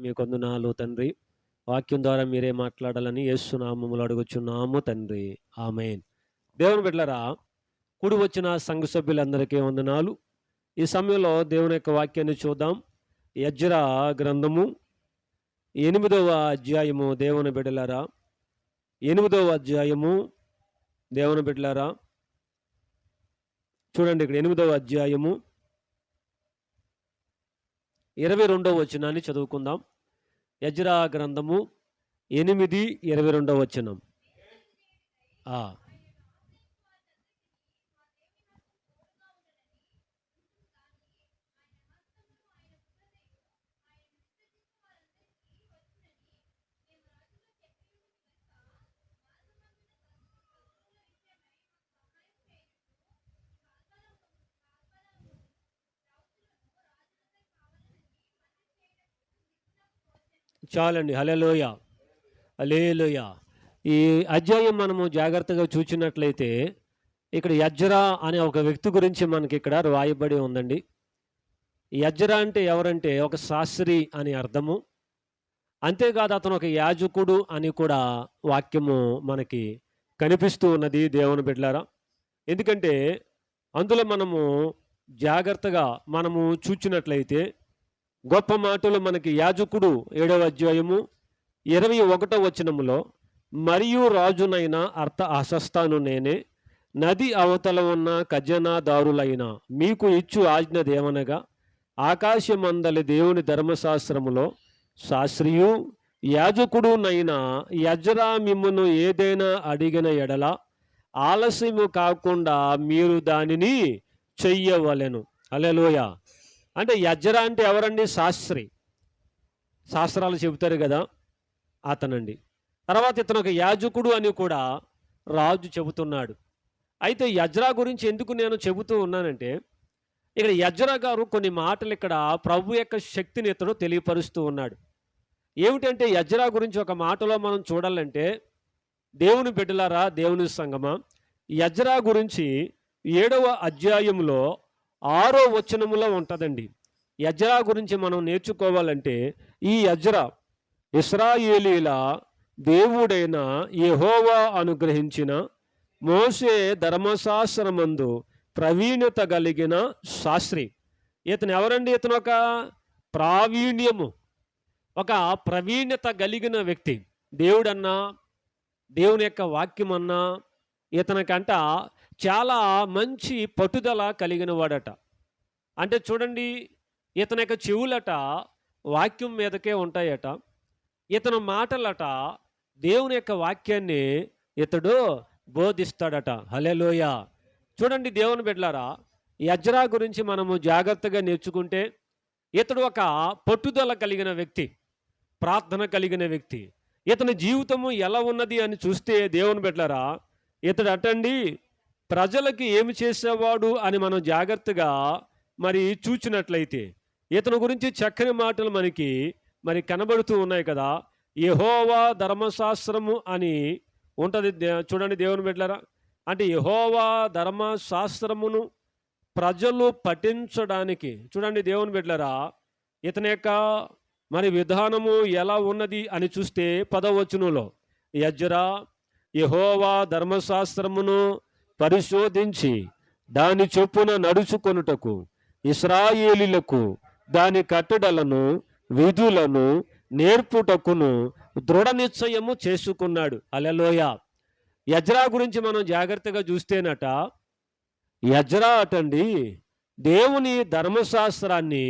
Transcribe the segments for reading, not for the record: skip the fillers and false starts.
మీకు వందనాలు తండ్రి. వాక్యం ద్వారా మీరే మాట్లాడాలని యేసు నామములో అడుగుచున్నాము తండ్రి. ఆమేన్. దేవుని బిడ్డలారా, కూడి వచ్చిన సంఘ సభ్యులందరికీ వందనాలు. ఈ సమయంలో దేవుని యొక్క వాక్యాన్ని చూద్దాం. యెజ్రా గ్రంథము 8వ అధ్యాయము. దేవుని బిడ్డలారా, 8వ అధ్యాయము. దేవుని బిడ్డలారా, చూడండి ఇక్కడ 8వ అధ్యాయము 22వ వచనాన్ని చదువుకుందాం. యెజ్రా గ్రంథము 8:22 వచనం. ఆ చాలండి. హల్లెలూయా, హల్లెలూయా. ఈ అధ్యాయం మనము జాగ్రత్తగా చూచినట్లయితే ఇక్కడ యెజ్రా అనే ఒక వ్యక్తి గురించి మనకి ఇక్కడ రాయబడి ఉందండి. యెజ్రా అంటే ఎవరంటే ఒక శాస్త్రి అని అర్థము. అంతేకాదు అతను ఒక యాజకుడు అని కూడా వాక్యము మనకి కనిపిస్తూ ఉన్నది దేవుని బిడ్డలారా. ఎందుకంటే అందులో మనము జాగ్రత్తగా చూచినట్లయితే గొప్ప మాటలు మనకి యాజకుడు 7వ అధ్యాయము 21వ వచనములో, మరియు రాజునైన అర్తహషస్తాను నేనే, నది అవతల ఉన్న ఖజనాదారులైన మీకు ఇచ్చు ఆజ్ఞదేమనగా, ఆకాశమందలి దేవుని ధర్మశాస్త్రములో శాస్త్రియు యాజకుడునైన యెజ్రా మిమ్మును ఏదైనా అడిగిన ఎడల ఆలస్యము కాకుండా మీరు దానిని చెయ్యవలెను. హల్లెలూయా. అంటే యెజ్రా అంటే ఎవరండి? శాస్త్రి. శాస్త్రాలు చెబుతారు కదా, అతనండి. తర్వాత ఇతను ఒక యాజకుడు అని కూడా రాజు చెబుతున్నాడు. అయితే యెజ్రా గురించి ఎందుకు నేను చెబుతూ ఉన్నానంటే, ఇక్కడ యెజ్రా గారు కొన్ని మాటలు ఇక్కడ ప్రభు యొక్క శక్తిని ఇతడు తెలియపరుస్తూ ఉన్నాడు. ఏమిటంటే యెజ్రా గురించి ఒక మాటలో మనం చూడాలంటే, దేవుని బిడ్డలారా, దేవుని సంగమా, యెజ్రా గురించి 7వ అధ్యాయంలో 6వ వచనములో ఉంటుందండి. యెజ్రా గురించి మనం నేర్చుకోవాలంటే, ఈ యెజ్రా ఇశ్రాయేలీల దేవుడైన యెహోవా అనుగ్రహించిన మోషే ధర్మశాస్త్రమందు ప్రవీణత కలిగిన శాస్త్రి. ఇతను ఎవరండి? ఇతను ఒక ప్రావీణ్యము, ఒక ప్రవీణత కలిగిన వ్యక్తి. దేవుడన్నా, దేవుని యొక్క వాక్యమన్నా ఇతనికంట చాలా మంచి పట్టుదల కలిగిన వాడట. అంటే చూడండి, ఇతని యొక్క చెవులట వాక్యం మీదకే ఉంటాయట. ఇతని మాటలట దేవుని యొక్క వాక్యాన్ని ఇతడు బోధిస్తాడట. హల్లెలూయా. చూడండి దేవుని బిడ్డలారా, యెజ్రా గురించి మనము జాగ్రత్తగా నేర్చుకుంటే, ఇతడు ఒక పట్టుదల కలిగిన వ్యక్తి, ప్రార్థన కలిగిన వ్యక్తి. ఇతని జీవితము ఎలా ఉన్నది అని చూస్తే దేవుని బిడ్డలారా, ఇతడు అటండి ప్రజలకి ఏమి చేసేవాడు అని మనం జాగ్రత్తగా చూచినట్లయితే ఇతని గురించి చక్కని మాటలు మనకి కనబడుతూ ఉన్నాయి కదా. యెహోవా ధర్మశాస్త్రము అని ఉంటుంది. చూడండి దేవుని బిడ్డలారా, అంటే యెహోవా ధర్మశాస్త్రమును ప్రజలు పఠించడానికి, చూడండి దేవుని బిడ్డలారా, ఇతని యొక్క విధానము ఎలా ఉన్నది అని చూస్తే 10వ వచనంలో, యెజ్రా యెహోవా ధర్మశాస్త్రమును పరిశోధించి దాని చొప్పున నడుచుకొనుటకు ఇశ్రాయేలీలకు దాని కట్టడలను విధులను నేర్పుటకును దృఢ నిశ్చయము చేసుకున్నాడు. హల్లెలూయా. యెజ్రా గురించి మనం జాగ్రత్తగా చూస్తేనట, యెజ్రా అటండి దేవుని ధర్మశాస్త్రాన్ని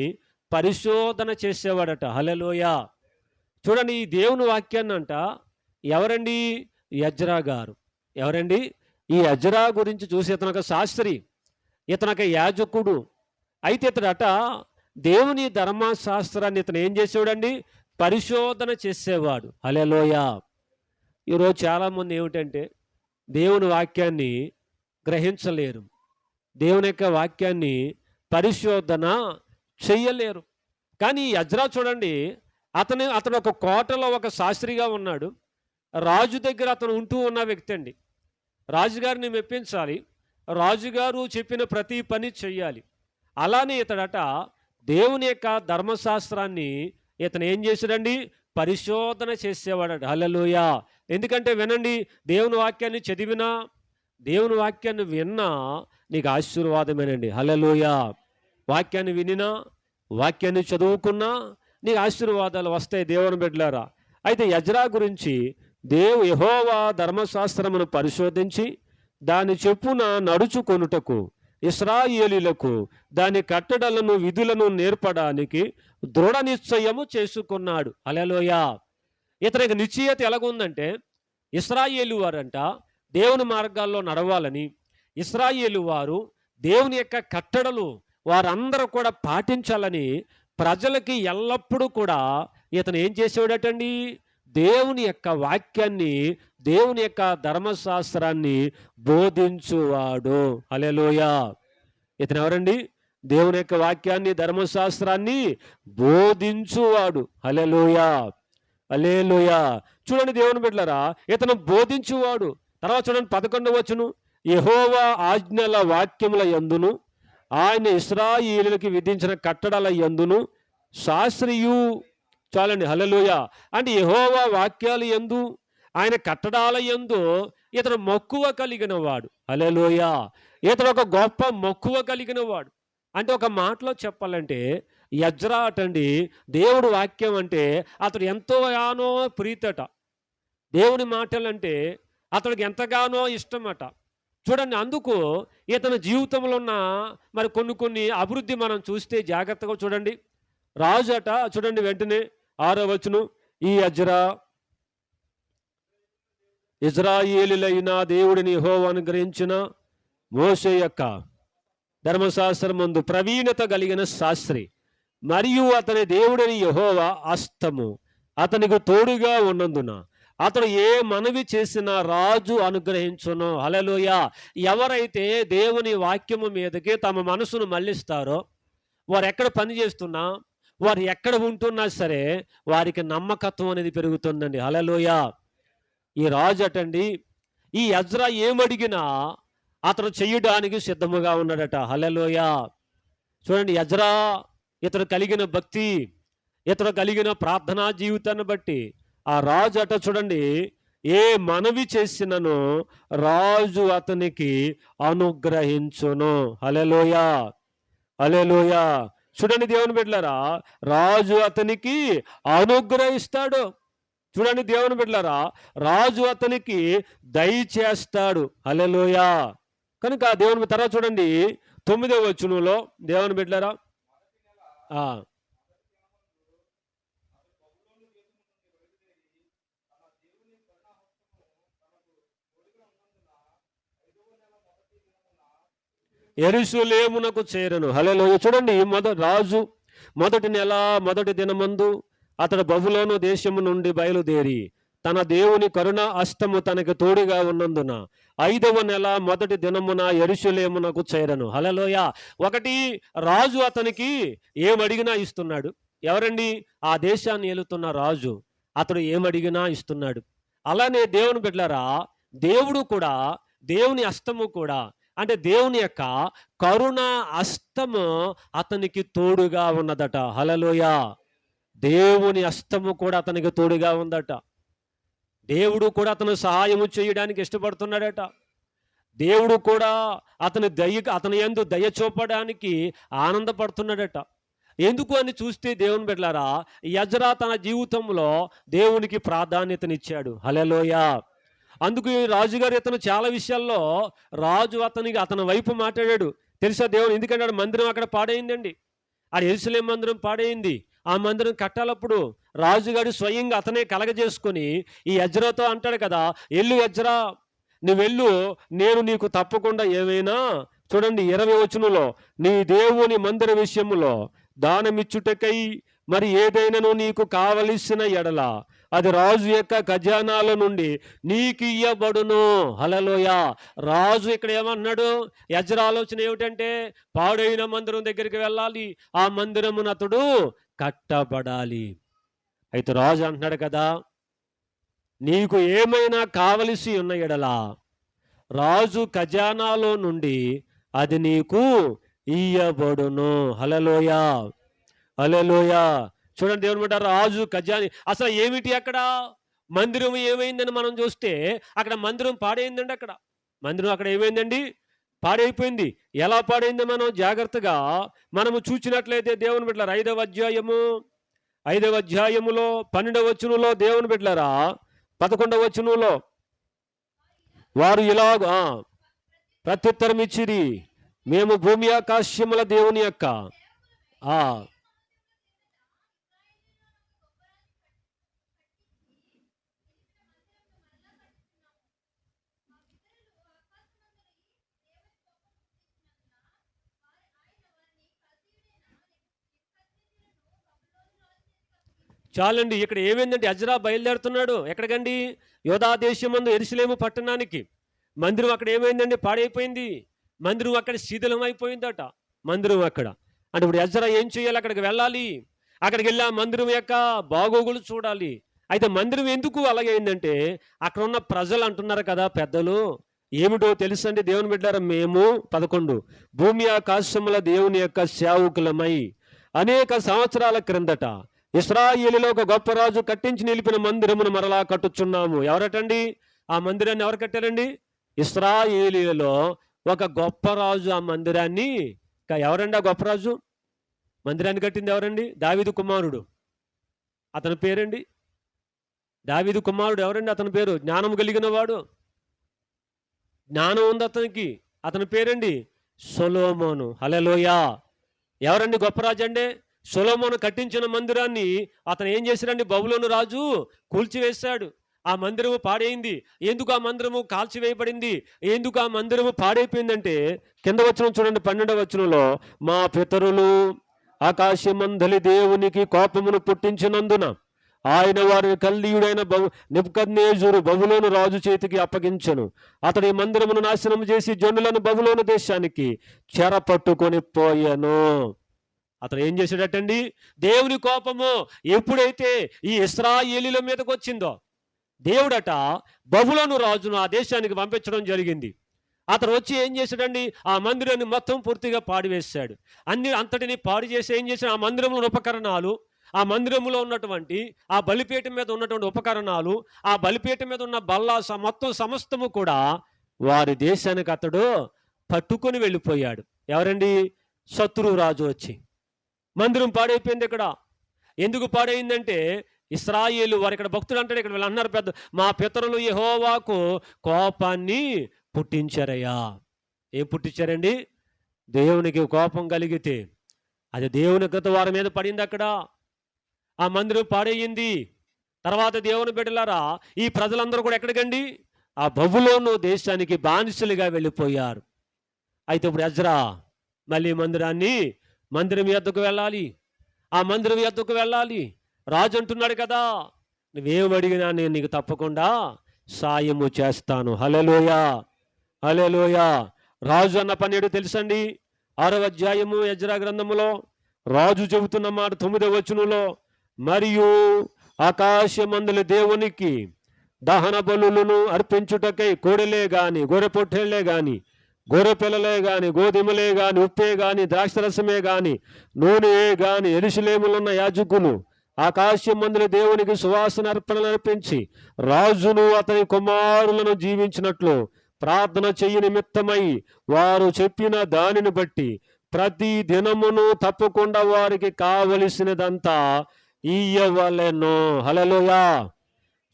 పరిశోధన చేసేవాడట. హల్లెలూయా. చూడండి, ఈ దేవుని వాక్యాన్ని అంట ఎవరండి? యెజ్రా గారు. ఎవరండి? ఈ యెజ్రా గురించి చూసి ఇతను ఒక శాస్త్రి, ఇతను ఒక యాజకుడు. అయితే ఇతడట దేవుని ధర్మశాస్త్రాన్ని ఇతను ఏం చేసేవాడండి? పరిశోధన చేసేవాడు. హల్లెలూయా. ఈరోజు చాలామంది ఏమిటంటే దేవుని వాక్యాన్ని గ్రహించలేరు, దేవుని యొక్క వాక్యాన్ని పరిశోధన చెయ్యలేరు. కానీ యెజ్రా చూడండి, అతను ఒక కోటలో ఒక శాస్త్రిగా ఉన్నాడు. రాజు దగ్గర అతను ఉంటూ ఉన్న వ్యక్తి అండి. రాజుగారిని మెప్పించాలి, రాజుగారు చెప్పిన ప్రతి పని చెయ్యాలి. అలానే ఇతడట దేవుని యొక్క ధర్మశాస్త్రాన్ని ఇతను ఏం చేశాడండి? పరిశోధన చేసేవాడట. హల్లెలూయా! ఎందుకంటే వినండి, దేవుని వాక్యాన్ని చదివినా, దేవుని వాక్యాన్ని విన్నా నీకు ఆశీర్వాదమేనండి. హల్లెలూయా! వాక్యాన్ని వినినా, వాక్యాన్ని చదువుకున్నా నీకు ఆశీర్వాదాలు వస్తాయి దేవుని బిడ్డలారా. అయితే ఎజ్రా గురించి యెహోవా ధర్మశాస్త్రమును పరిశోధించి దాని చొప్పున నడుచుకొనుటకు ఇశ్రాయేలీయులకు దాని కట్టడలను విధులను నేర్పడానికి దృఢ నిశ్చయము చేసుకున్నాడు. హల్లెలూయా! ఇతనికి నిశ్చయత ఎలాగుందంటే, ఇశ్రాయేలు వారంట దేవుని మార్గాల్లో నడవాలని, ఇశ్రాయేలు వారు దేవుని యొక్క కట్టడలు వారందరూ కూడా పాటించాలని ప్రజలకి ఎల్లప్పుడూ కూడా ఇతను ఏం చేసేవాడటండి? దేవుని యొక్క వాక్యాన్ని, దేవుని యొక్క ధర్మశాస్త్రాన్ని బోధించువాడు. హల్లెలూయా! ఇతను ఎవరండి? దేవుని యొక్క వాక్యాన్ని, ధర్మశాస్త్రాన్ని బోధించువాడు. హల్లెలూయా! హల్లెలూయా! చూడండి దేవుని బిడ్డలారా, ఇతను బోధించువాడు. తర్వాత చూడండి 11వ వచనం, యెహోవా ఆజ్ఞల వాక్యముల యందును ఆయన ఇశ్రాయేలీయులకి విధించిన కట్టడల యందును శాస్త్రియు. చాలండి. హల్లెలూయా! అంటే యెహోవా వాక్యాల యందు, ఆయన కట్టడాల యందు ఇతను మక్కువ కలిగిన వాడు. హల్లెలూయా! ఇతను ఒక గొప్ప మక్కువ కలిగిన వాడు. అంటే ఒక మాటలో చెప్పాలంటే ఎజ్రా అటండి, దేవుడు వాక్యం అంటే అతడు ఎంతోగానో ప్రీతట. దేవుని మాటలంటే అతడికి ఎంతగానో ఇష్టమట. చూడండి, అందుకు ఇతని జీవితంలో ఉన్న మరి కొన్ని అభివృద్ధి మనం చూస్తే జాగ్రత్తగా చూడండి. రాజు అట చూడండి, వెంటనే 6వ వచనం, ఈ ఎజ్రా ఇశ్రాయేలీయులైన దేవుడిని యెహోవా అనుగ్రహించిన మోషే యొక్క ధర్మశాస్త్రమందు ప్రవీణత కలిగిన శాస్త్రి మరియు అతని దేవుడని యెహోవా హస్తము అతనికి తోడుగా ఉన్నందున అతడు ఏ మనవి చేసినా రాజు అనుగ్రహించును. హల్లెలూయా! ఎవరైతే దేవుని వాక్యము మీదకి తమ మనసును మళ్ళిస్తారో, వారు ఎక్కడ పని చేస్తున్నా, వారు ఎక్కడ ఉంటున్నా సరే వారికి నమ్మకత్వం అనేది పెరుగుతుందండి. హల్లెలూయా! ఈ రాజు అటండి, ఈ ఎజ్రా ఏమడిగినా అతను చెయ్యడానికి సిద్ధముగా ఉన్నాడట. హల్లెలూయా! చూడండి, ఎజ్రా ఇతడు కలిగిన భక్తి, ఇతడు కలిగిన ప్రార్థనా జీవితాన్ని బట్టి ఆ రాజు అట చూడండి, ఏ మనవి చేసినను రాజు అతనికి అనుగ్రహించును. హల్లెలూయా! హల్లెలూయా! చూడండి దేవుని బిడ్డలారా, రాజు అతనికి అనుగ్రహిస్తాడు. చూడండి దేవుని బిడ్డలారా, రాజు అతనికి దయచేస్తాడు. హల్లెలూయా! కనుక దేవుని తర్వాత చూడండి 9వ వచనంలో దేవుని బిడ్డలారా, యెరూషలేమునకు చేరెను. హల్లెలూయా! చూడండి, రాజు మొదటి నెల మొదటి దినమందు అతడు బబులోను దేశము నుండి బయలుదేరి తన దేవుని కరుణ హస్తము తనకు తోడుగా ఉన్నందున 5వ నెల మొదటి దినమున యెరూషలేమునకు చేరెను. హల్లెలూయా! ఒకటి, రాజు అతనికి ఏమడిగినా ఇస్తున్నాడు. ఎవరండి? ఆ దేశాన్ని ఏలుతున్న రాజు. అతడు ఏమడిగినా ఇస్తున్నాడు. అలానే దేవుని బిడ్డలారా, దేవుడు కూడా, దేవుని హస్తము కూడా, అంటే దేవుని యొక్క కరుణ హస్తము అతనికి తోడుగా ఉన్నదట. హల్లెలూయా! దేవుని హస్తము కూడా అతనికి తోడుగా ఉందట. దేవుడు కూడా అతను సహాయము చేయడానికి ఇష్టపడుతున్నాడట. దేవుడు కూడా అతని యందు దయ చూపడానికి ఆనందపడుతున్నాడట. ఎందుకు అని చూస్తే దేవుని బిడ్డలారా, ఎజ్రా తన జీవితంలో దేవునికి ప్రాధాన్యతనిచ్చాడు. హల్లెలూయా! అందుకు ఈ రాజుగారు ఇతను చాలా విషయాల్లో రాజు అతని వైపు మాట్లాడాడు. తెలుసా దేవుడు? ఎందుకంటే మందిరం అక్కడ పాడైందండి. ఆ యెరూషలేము మందిరం పాడైంది. ఆ మందిరం కట్టాలప్పుడు రాజుగారు స్వయంగా అతనే కలగజేసుకొని ఈ ఎజ్రాతో అంటాడు కదా, ఎల్లు ఎజ్రా, నువ్వెళ్ళు, నేను నీకు తప్పకుండా ఏమైనా, చూడండి 20వ వచనంలో, నీ దేవుని మందిర విషయములో దానమిచ్చుటకై మరి ఏదైనాను నీకు కావలసిన ఎడల అది రాజు యొక్క ఖజానాల నుండి నీకు ఇయ్యబడును. హల్లెలూయా! రాజు ఇక్కడ ఏమన్నాడు? ఎజ్రా ఆలోచన ఏమిటంటే, పాడైన మందిరం దగ్గరికి వెళ్ళాలి, ఆ మందిరమును అతడు కట్టబడాలి. అయితే రాజు అంటున్నాడు కదా, నీకు ఏమైనా కావలసి ఉన్న ఎడల రాజు ఖజానాలో నుండి అది నీకు ఇయ్యబడును. హల్లెలూయా! హల్లెలూయా! చూడండి దేవుని బిడ్డ, రాజు ఖజాని అసలు ఏమిటి అక్కడ మందిరం ఏమైందని మనం చూస్తే అక్కడ మందిరం పాడైందండి. అక్కడ మందిరం అక్కడ ఏమైందండి, పాడైపోయింది. ఎలా పాడైందో మనం జాగ్రత్తగా మనము చూచినట్లయితే దేవుని బిడ్డలారా, 5వ అధ్యాయములో 12వ వచనంలో దేవుని బిడ్డలారా, 11వ వచనంలో వారు ఇలాగ ప్రత్యుత్తరం ఇచ్చిరి, మేము భూమి ఆకాశముల దేవుని యొక్క ఆ చాలండి. ఇక్కడ ఏమైందంటే ఎజ్రా బయలుదేరుతున్నాడు. ఎక్కడికండి? యోధా దేశమందు యెరూషలేము పట్టణానికి. మందిరం అక్కడ ఏమైందండి, పాడైపోయింది. మందిరం అక్కడ శిథిలం అయిపోయిందట. మందిరం అక్కడ అంటే ఇప్పుడు ఎజ్రా ఏం చేయాలి? అక్కడికి వెళ్ళాలి. అక్కడికి వెళ్ళి ఆ మందిరం యొక్క బాగోగులు చూడాలి. అయితే మందిరం ఎందుకు అలాగైందంటే అక్కడ ఉన్న ప్రజలు అంటున్నారు కదా పెద్దలు, ఏమిటో తెలుసండి దేవుని బిడ్డారా, మేము 11 భూమి ఆకాశముల దేవుని యొక్క సేవకులమై అనేక సంవత్సరాల క్రిందట ఇశ్రాయేలులో ఒక గొప్ప రాజు కట్టించి నిలిపిన మందిరమును మరలా కట్టుచున్నాము. ఎవరటండి? ఆ మందిరాన్ని ఎవరు కట్టారండి? ఇశ్రాయేలీలలో ఒక గొప్ప రాజు ఆ మందిరాన్ని ఎవరండి? ఆ గొప్ప రాజు మందిరాన్ని కట్టింది ఎవరండి? దావీదు కుమారుడు. అతని పేరండి, దావీదు కుమారుడు ఎవరండి? అతని పేరు జ్ఞానం కలిగిన వాడు, జ్ఞానం ఉంది అతనికి. అతని పేరండి సొలొమోను. హల్లెలూయా. ఎవరండి గొప్ప రాజు అండి? సొలొమోను కట్టించిన మందిరాన్ని అతను ఏం చేశాడండి? బబులోను రాజు కూల్చివేశాడు. ఆ మందిరము పాడైంది. ఎందుకు ఆ మందిరము కాల్చివేయబడింది? ఎందుకు ఆ మందిరము పాడైపోయిందంటే కింద వచనం చూడండి, 12వ వచనంలో మా పితరులు ఆకాశమందలి దేవునికి కోపమును పుట్టించినందున ఆయన వారిని కల్దీయుడైన నెబుకద్నెజరు బబులోను రాజు చేతికి అప్పగించెను. అతడు ఈ మందిరమును నాశనం చేసి జనులను బబులోను దేశానికి చెరపట్టుకొని పోయెను. అతను ఏం చేశాడటండి? దేవుని కోపము ఎప్పుడైతే ఈ ఇశ్రాయేలీల మీదకి వచ్చిందో దేవుడట బబులోను రాజును ఆ దేశానికి పంపించడం జరిగింది. అతను వచ్చి ఏం చేశాడండి? ఆ మందిరాన్ని మొత్తం పూర్తిగా పాడివేశాడు. అంతటిని పాడు చేసి ఏం చేశాడు? ఆ మందిరంలో ఉపకరణాలు, ఆ మందిరంలో ఉన్నటువంటి ఆ బలిపీఠం మీద ఉన్నటువంటి ఉపకరణాలు, ఆ బలిపీఠం మీద ఉన్న బల్ల మొత్తం సమస్తము కూడా వారి దేశానికి అతడు పట్టుకొని వెళ్ళిపోయాడు. ఎవరండి? శత్రు రాజు వచ్చి. మందిరం పాడైపోయింది. ఇక్కడ ఎందుకు పాడైందంటే ఇశ్రాయేలు వారు, ఇక్కడ భక్తులు అంటాడు, ఇక్కడ వీళ్ళు అన్నారు పెద్ద, మా పితరులు యెహోవాకు కోపాన్ని పుట్టించారయ్యా. ఏం పుట్టించారండి? దేవునికి కోపం కలిగితే అది దేవుని గత వారి మీద పడింది. అక్కడ ఆ మందిరం పాడయ్యింది. తర్వాత దేవుని బిడ్డలారా, ఈ ప్రజలందరూ కూడా ఎక్కడికండి? ఆ బబులోను దేశానికి బానిసలుగా వెళ్ళిపోయారు. అయితే ఇప్పుడు ఎజ్రా మళ్ళీ మందిరం యొద్దకు వెళ్ళాలి. ఆ మందిరం యొద్దకు వెళ్ళాలి. రాజు అంటున్నాడు కదా, నువ్వేం అడిగినా నేను నీకు తప్పకుండా సాయము చేస్తాను. హల్లెలూయా, హల్లెలూయా. రాజు అన్న పని ఏడు తెలుసండి? 6వ అధ్యాయము ఎజ్రా గ్రంథములో రాజు చెబుతున్న మాట 9వ వచనంలో, మరియు ఆకాశమందుల దేవునికి దహన బలులను అర్పించుటకై కోడెలే గాని గొర్రెపొట్టేళ్లే గాని గొర్రె పిల్లలే గాని గోధుమలే గాని ఉప్పే గాని ద్రాక్షరసమే గాని నూనె గాని యెరూషలేములున్న యాజకులు ఆకాశమందుల దేవునికి సువాసన అర్పణలు అర్పించి రాజును అతని కుమారులను జీవించినట్లు ప్రార్థన చెయ్యి నిమిత్తమై వారు చెప్పిన దానిని బట్టి ప్రతి దినమును తప్పకుండా వారికి కావలసినదంతా ఇయ్యవలెను. హల్లెలూయా.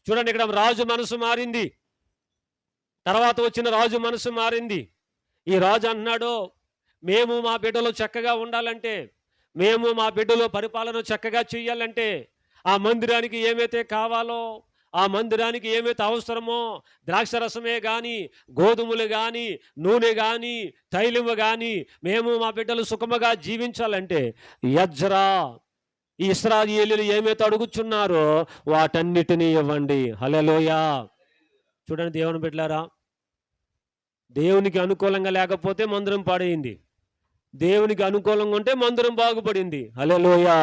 చూడండి, ఇక్కడ రాజు మనసు మారింది. తర్వాత వచ్చిన రాజు మనసు మారింది. ఈ రాజు అన్నాడు, మేము మా బిడ్డలు చక్కగా ఉండాలంటే, మేము మా బిడ్డలు పరిపాలన చక్కగా చేయాలంటే, ఆ మందిరానికి ఏమైతే కావాలో, ఆ మందిరానికి ఏమైతే అవసరమో, ద్రాక్షరసమే కానీ గోధుమలు కానీ నూనె కానీ తైలము కానీ, మేము మా బిడ్డలు సుఖముగా జీవించాలంటే ఎజ్రా ఈ ఇశ్రాయేలీయులు ఏమైతే అడుగుచున్నారో వాటన్నిటినీ ఇవ్వండి. హల్లెలూయా. చూడండి దేవుని బిడ్డలారా, దేవునికి అనుకూలంగా లేకపోతే మందిరం పాడైంది, దేవునికి అనుకూలంగా ఉంటే మందిరం బాగుపడింది. హల్లెలూయా.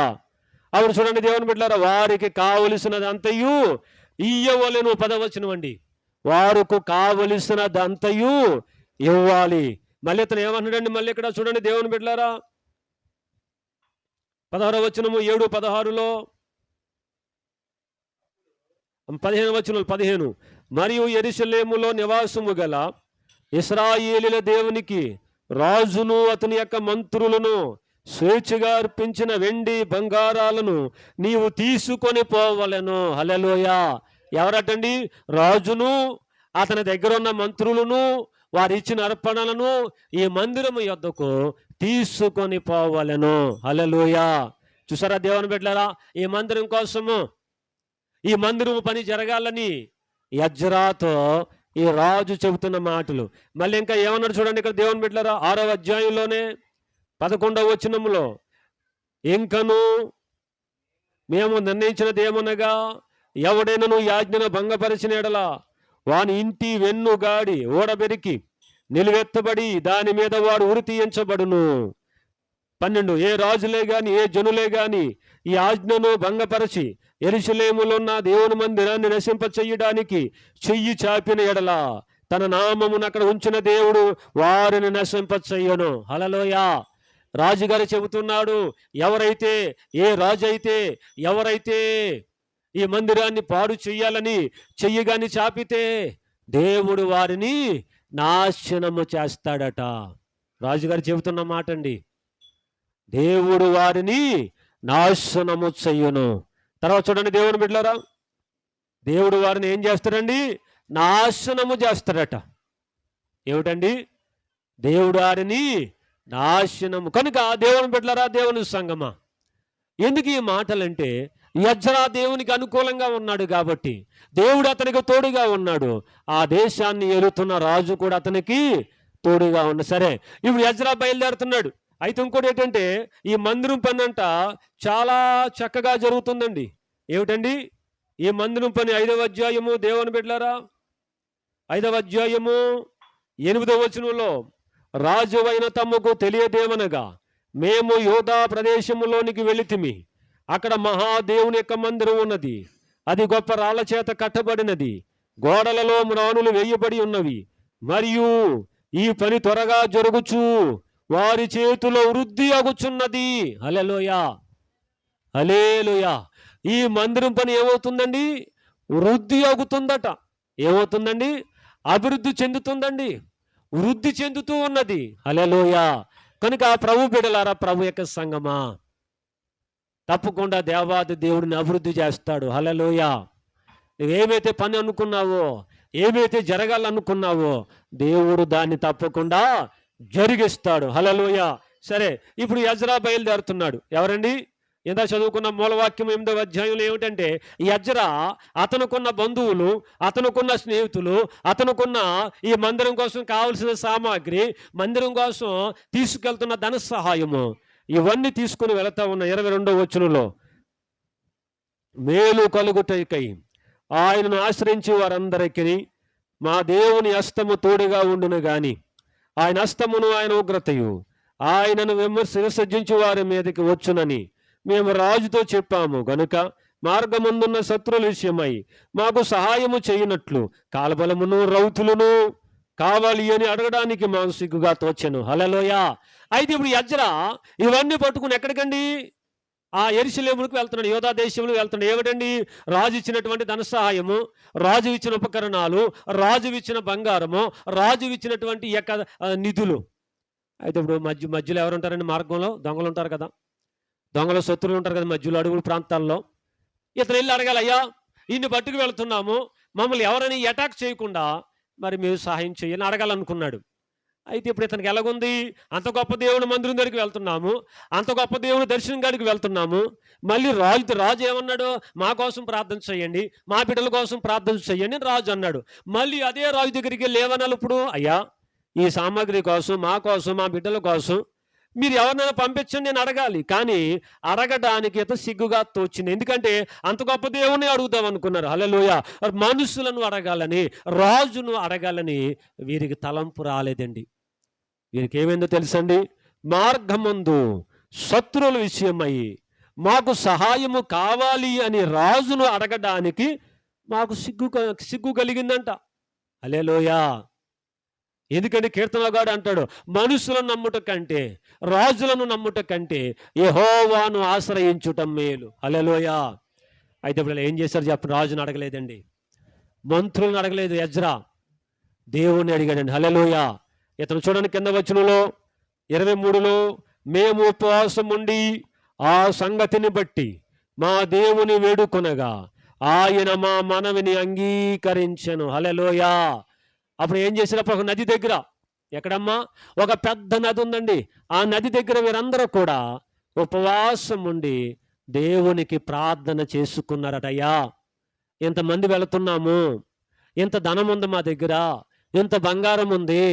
అప్పుడు చూడండి దేవుని బిడ్డలారా, వారికి కావలసినదంతయు ఇయ్యవలెను. 10వ వచనం అండి, వారికి కావలసినదంతయు ఇవ్వాలి. మళ్ళీ ఇతను ఏమన్నాడండి? మళ్ళీ ఇక్కడ చూడండి దేవుని బిడ్డలారా, 16వ వచనము 7, 16లో 15 మరియు యెరూషలేములో నివాసము గల ఇశ్రాయేలీయుల దేవునికి రాజును అతని యొక్క మంత్రులను స్వేచ్ఛగా అర్పించిన వెండి బంగారాలను నీవు తీసుకొని పోవలెను. హల్లెలూయా. ఎవరటండి? రాజును అతని దగ్గర ఉన్న మంత్రులను వారు ఇచ్చిన అర్పణలను ఈ మందిరము యొద్దకు తీసుకొని పోవలెను. హల్లెలూయా. చూసారా దేవుని బిడ్డలారా, ఈ మందిరం కోసము, ఈ మందిరం పని జరగాలని ఎజ్రాతో ఈ రాజు చెబుతున్న మాటలు. మళ్ళీ ఇంకా ఏమన్నాడు చూడండి ఇక్కడ దేవుని బిడ్డలారా, 6వ అధ్యాయంలోనే 11వ వచనములో, ఇంకను మేము నిర్ణయించినది ఏమనగా, ఎవడైనను ఈ ఆజ్ఞను భంగపరిచిన ఎడల వాని ఇంటి వెన్నుగాడి ఓడబెరికి నిలువెత్తబడి దాని మీద వాడు ఉరి తీయించబడును. 12 ఏ రాజులే గాని ఏ జనులే గాని ఈ ఆజ్ఞను భంగపరచి యెరూషలేములో ఉన్న దేవుని మందిరాన్ని నశింప చెయ్యడానికి చెయ్యి చాపిన ఎడల తన నామమును అక్కడ ఉంచిన దేవుడు వారిని నశింప చెయ్యను. హల్లెలూయా. రాజుగారు చెబుతున్నాడు, ఎవరైతే, ఏ రాజు అయితే, ఎవరైతే ఈ మందిరాన్ని పాడు చెయ్యాలని చెయ్యగాని చాపితే దేవుడు వారిని నాశనము చేస్తాడట. రాజుగారు చెబుతున్న మాట అండి. దేవుడు వారిని నాశనము చెయ్యను. తర్వాత చూడండి దేవుని బిడ్డలారా, దేవుడు వారిని ఏం చేస్తాడండి? నాశనము చేస్తాడట. ఏమిటండి? దేవుడు వారిని నాశనము. కనుక దేవుని బిడ్డలారా, దేవుని సంగమా, ఎందుకు ఈ మాటలంటే, ఎజ్రా దేవునికి అనుకూలంగా ఉన్నాడు కాబట్టి, దేవుడు అతనికి తోడుగా ఉన్నాడు. ఆ దేశాన్ని ఏలుతున్న రాజు కూడా అతనికి తోడుగా ఉన్న. సరే, ఇప్పుడు ఎజ్రా బయలుదేరుతున్నాడు. అయితే ఇంకోటి ఏంటంటే, ఈ మందిరం పని అంట చాలా చక్కగా జరుగుతుందండి. ఏమిటండి? ఈ మందిరం పని 5వ అధ్యాయము దేవుని బిడ్డలారా, 5వ అధ్యాయము 8వ వచనంలో, రాజువైన తమకు తెలియదేమనగా మేము యోధా ప్రదేశములోనికి వెళితిమి. అక్కడ మహాదేవుని యొక్క మందిరం ఉన్నది. అది గొప్ప రాళ్ల చేత కట్టబడినది. గోడలలో మ్రానులు వేయబడి ఉన్నవి. మరియు ఈ పని త్వరగా జరుగుచు వారి చేతిలో వృద్ధి అగుచున్నది. హల్లెలూయా, హల్లెలూయా. ఈ మందిరం పని ఏమవుతుందండి? వృద్ధి అగుతుందట. ఏమవుతుందండి? అభివృద్ధి చెందుతుందండి. వృద్ధి చెందుతూ ఉన్నది. హల్లెలూయా. కనుక ప్రభు బిడ్డలారా, ప్రభు యొక్క సంగమా, తప్పకుండా దేవాది దేవుడిని అభివృద్ధి చేస్తాడు. హల్లెలూయా. నువ్వేమైతే పని అనుకున్నావో, ఏమైతే జరగాలనుకున్నావో, దేవుడు దాన్ని తప్పకుండా జరిగిస్తాడు. హల్లెలూయా. సరే, ఇప్పుడు ఎజ్రా బయలుదేరుతున్నాడు. ఎవరండి? ఇందా చదువుకున్న మూలవాక్యం 8వ అధ్యాయంలో ఏమిటంటే, ఎజ్రా అతనుకున్న బంధువులు, అతనుకున్న స్నేహితులు, అతనుకున్న ఈ మందిరం కోసం కావలసిన సామాగ్రి, మందిరం కోసం తీసుకెళ్తున్న ధన సహాయము, ఇవన్నీ తీసుకుని వెళతా ఉన్న 22వ వచనంలో, మేలు కలుగుటకై ఆయనను ఆశ్రయించి వారందరికీ మా దేవుని హస్తము తోడుగా ఉండును గాని ఆయన హస్తమును ఆయన ఉగ్రతయు ఆయనను విసర్జించి వారి మీదకి వచ్చునని మేము రాజుతో చెప్పాము. గనుక మార్గమందున్న శత్రుల విషయమై మాకు సహాయము చేయనట్లు కాలబలమును రౌతులను కావాలి అని అడగడానికి మాకు సిగ్గుగా తోచెను. హల్లెలూయా. అయితే ఇప్పుడు ఎజ్రా ఇవన్నీ పట్టుకుని ఎక్కడికండి? ఆ యెరూషలేముకు వెళ్తున్నాడు, యోధా దేశంలో వెళ్తున్నాడు. ఏమిటండి? రాజు ఇచ్చినటువంటి ధన సహాయము, రాజు ఇచ్చిన ఉపకరణాలు, రాజు ఇచ్చిన బంగారము, రాజు ఇచ్చినటువంటి యొక్క నిధులు. అయితే ఇప్పుడు మధ్యలో ఎవరు ఉంటారండి? మార్గంలో దొంగలు ఉంటారు కదా, దొంగల శత్రువులు ఉంటారు కదా మధ్యలో, అడుగుల ప్రాంతాల్లో. ఇతను వెళ్ళి అడగాలి, అయ్యా ఇన్ని పట్టుకు వెళుతున్నాము, మమ్మల్ని ఎవరైనా అటాక్ చేయకుండా మరి మీరు సహాయం చేయని అడగాలనుకున్నాడు. అయితే ఇప్పుడు ఇతనికి ఎలాగుంది? అంత గొప్ప దేవుని మందిరం దగ్గరికి వెళ్తున్నాము, అంత గొప్ప దేవుని దర్శనం గారికి వెళ్తున్నాము. మళ్ళీ రాజు ఏమన్నాడు? మా కోసం ప్రార్థన చేయండి, మా బిడ్డల కోసం ప్రార్థన చేయండి అని రాజు అన్నాడు. మళ్ళీ అదే రాజు దగ్గరికి లేవనాలి. ఇప్పుడు అయ్యా ఈ సామాగ్రి కోసం, మా కోసం, మా బిడ్డల కోసం మీరు ఎవరినైనా పంపించండి నేను అడగాలి. కానీ అడగడానికి అయితే సిగ్గుగా తోచింది. ఎందుకంటే అంత గొప్ప దేవుని అడుగుదాం అనుకున్నారు. హల్లెలూయా. మనుషులను అడగాలని, రాజును అడగాలని వీరికి తలంపు రాలేదండి. వీరికి ఏమైందో తెలుసండి? మార్గమందు శత్రువుల విషయమై మాకు సహాయము కావాలి అని రాజును అడగడానికి మాకు సిగ్గు కలిగిందంట. హల్లెలూయా. ఎందుకంటే కీర్తనగాడు అంటాడు, మనుషులను నమ్ముట కంటే, రాజులను నమ్ముట కంటే యెహోవాను ఆశ్రయించుట మేలు. హల్లెలూయా. అయితే ఇప్పుడు ఏం చేశారు చెప్పండి? రాజుని అడగలేదండి, మంత్రులను అడగలేదు ఎజ్రా, దేవుణ్ణి అడిగాడండి. హల్లెలూయా. ఇతను చూడండి కింద వచనంలో 23లో, మేము ఉపవాసం ఉండి ఆ సంగతిని బట్టి మా దేవుని వేడుకొనగా ఆయన మా మనవిని అంగీకరించెను. హల్లెలూయా. అప్పుడు ఏం చేసినప్పుడు ఒక నది దగ్గర, ఎక్కడమ్మా? ఒక పెద్ద నది ఉందండి. ఆ నది దగ్గర వీరందరూ కూడా ఉపవాసం ఉండి దేవునికి ప్రార్థన చేసుకున్నారటయ్యా. ఇంతమంది వెళుతున్నాము, ఇంత ధనం ఉంది మా దగ్గర, ఇంత బంగారం ఉంది,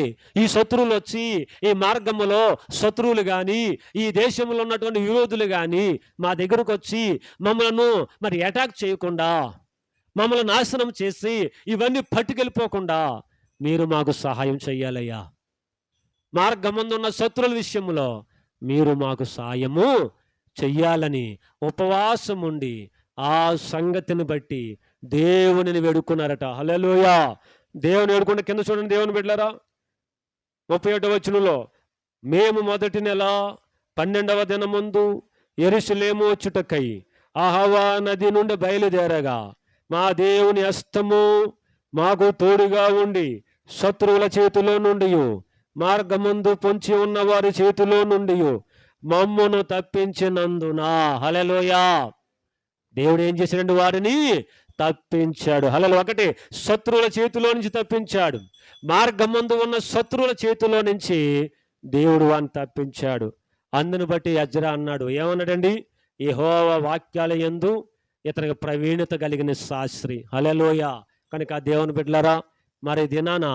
ఈ శత్రువులు వచ్చి ఈ మార్గములో శత్రువులు కానీ ఈ దేశంలో ఉన్నటువంటి విరోధులు కానీ మా దగ్గరకు వచ్చి మమ్మలను మరి అటాక్ చేయకుండా, మమ్మల్ని నాశనం చేసి ఇవన్నీ పట్టుకెళ్ళిపోకుండా మీరు మాకు సహాయం చెయ్యాలయ్యా. మార్గమందున్న శత్రువుల విషయంలో మీరు మాకు సాయము చెయ్యాలని ఉపవాసం ఉండి ఆ సంగతిని బట్టి దేవునిని వేడుకున్నారట. హల్లెలూయా. దేవుని వేడుకుంటే కింద చూడండి, దేవుని బిడ్డలారా, 31వ వచనంలో, మేము మొదటి నెల 12వ దినమందు యెరూషలేము వచ్చుటకై అహవా నది నుండి బయలుదేరగా మా దేవుని హస్తము మాకు తోడుగా ఉండి శత్రువుల చేతిలో నుండి మార్గమందు పొంచి ఉన్న వారి చేతిలో నుండి మమ్మును తప్పించినందున. హల్లెలూయా. దేవుడు ఏం చేశాడండి? వారిని తప్పించాడు. హల్లెలూయా. ఒకటి, శత్రువుల చేతిలో నుంచి తప్పించాడు. మార్గమందు ఉన్న శత్రువుల చేతిలో నుంచి దేవుడు వారిని తప్పించాడు. అందును బట్టి ఎజ్రా అన్నాడు, ఏమన్నాడండి? యెహోవా వాక్యాల యందు ఇతనికి ప్రవీణత కలిగిన శాస్త్రి. హల్లెలూయా. కనుక దేవుని బిడ్డలారా, మరి దినాన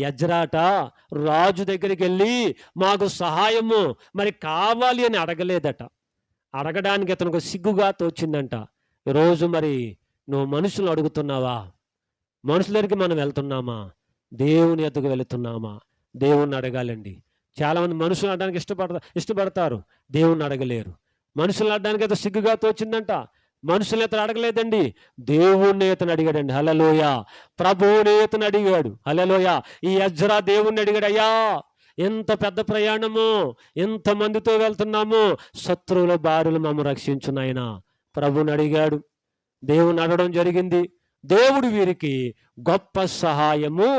ఎజ్రాట రాజు దగ్గరికి వెళ్ళి మాకు సహాయము మరి కావాలి అని అడగలేదట. అడగడానికి ఇతనికి సిగ్గుగా తోచిందంట. ఈరోజు మరి నువ్వు మనుషులు అడుగుతున్నావా? మనుషుల దగ్గరికి మనం వెళ్తున్నామా? దేవుని ఎద్దుకు వెళుతున్నామా? దేవుణ్ణి అడగాలండి. చాలామంది మనుషులు అడడానికి ఇష్టపడతారు, దేవుణ్ణి అడగలేరు. మనుషులు అడడానికి అయితే సిగ్గుగా తోచిందంట. మనుషులు ఇతను అడగలేదండి, దేవుణ్ణి ఇతను అడిగాడండి. హల్లెలూయా. ప్రభువుని ఇతను అడిగాడు. హల్లెలూయా. ఈ ఎజ్రా దేవుణ్ణి అడిగాడు, అయ్యా ఎంత పెద్ద ప్రయాణము, ఎంతమందితో వెళ్తున్నాము, శత్రువుల బారులు మమ్మ రక్షించు నాయనా. ప్రభుని అడిగాడు, దేవుని అడగడం జరిగింది. దేవుడు వీరికి గొప్ప సహాయము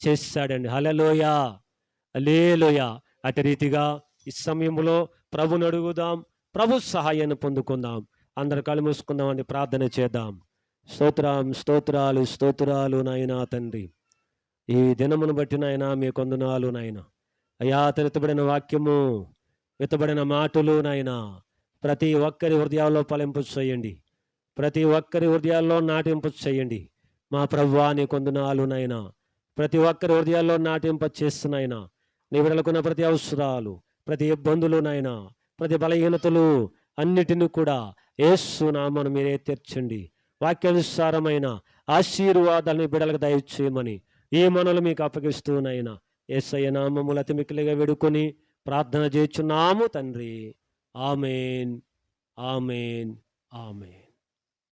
చేశాడండి. హల్లెలూయా. హల్లెలూయా. అటు రీతిగా ఈ సమయంలో ప్రభుని అడుగుదాం, ప్రభు సహాయాన్ని పొందుకుందాం. అందరు కళ్ళు మూసుకుందామండి, ప్రార్థన చేద్దాం. స్తోత్రాలు స్తోత్రాలు నాయనా తండ్రి, ఈ దినమును బట్టి నాయనా మీ కొందనాలు నాయన. అయ్యా, ఎత్తబడిన వాక్యము, ఎత్తబడిన మాటలు నాయనా ప్రతి ఒక్కరి హృదయాల్లో ఫలింపు చేయండి, ప్రతి ఒక్కరి హృదయాల్లో నాటింప చేయండి. మా ప్రభువా నీ కొందనాలు నాయనా, ప్రతి ఒక్కరి హృదయాల్లో నాటింప చేస్తున్నాయినా. నీ విడలకున్న ప్రతి అవసరాలు, ప్రతి ఇబ్బందులు నాయనా, ప్రతి బలహీనతలు అన్నిటినీ కూడా యేసు నామమున మీరే తీర్చండి. వాక్యానుసారమైన ఆశీర్వాదాలని బిడలకు దయచేయమని ఈ మనలు మీకు అప్పగిస్తూనైనా యేసయ్య నామములు అతి మిక్కిలిగా వేడుకొని ప్రార్థన చేయుచున్నాము తండ్రి. ఆమేన్, ఆమేన్, ఆమేన్.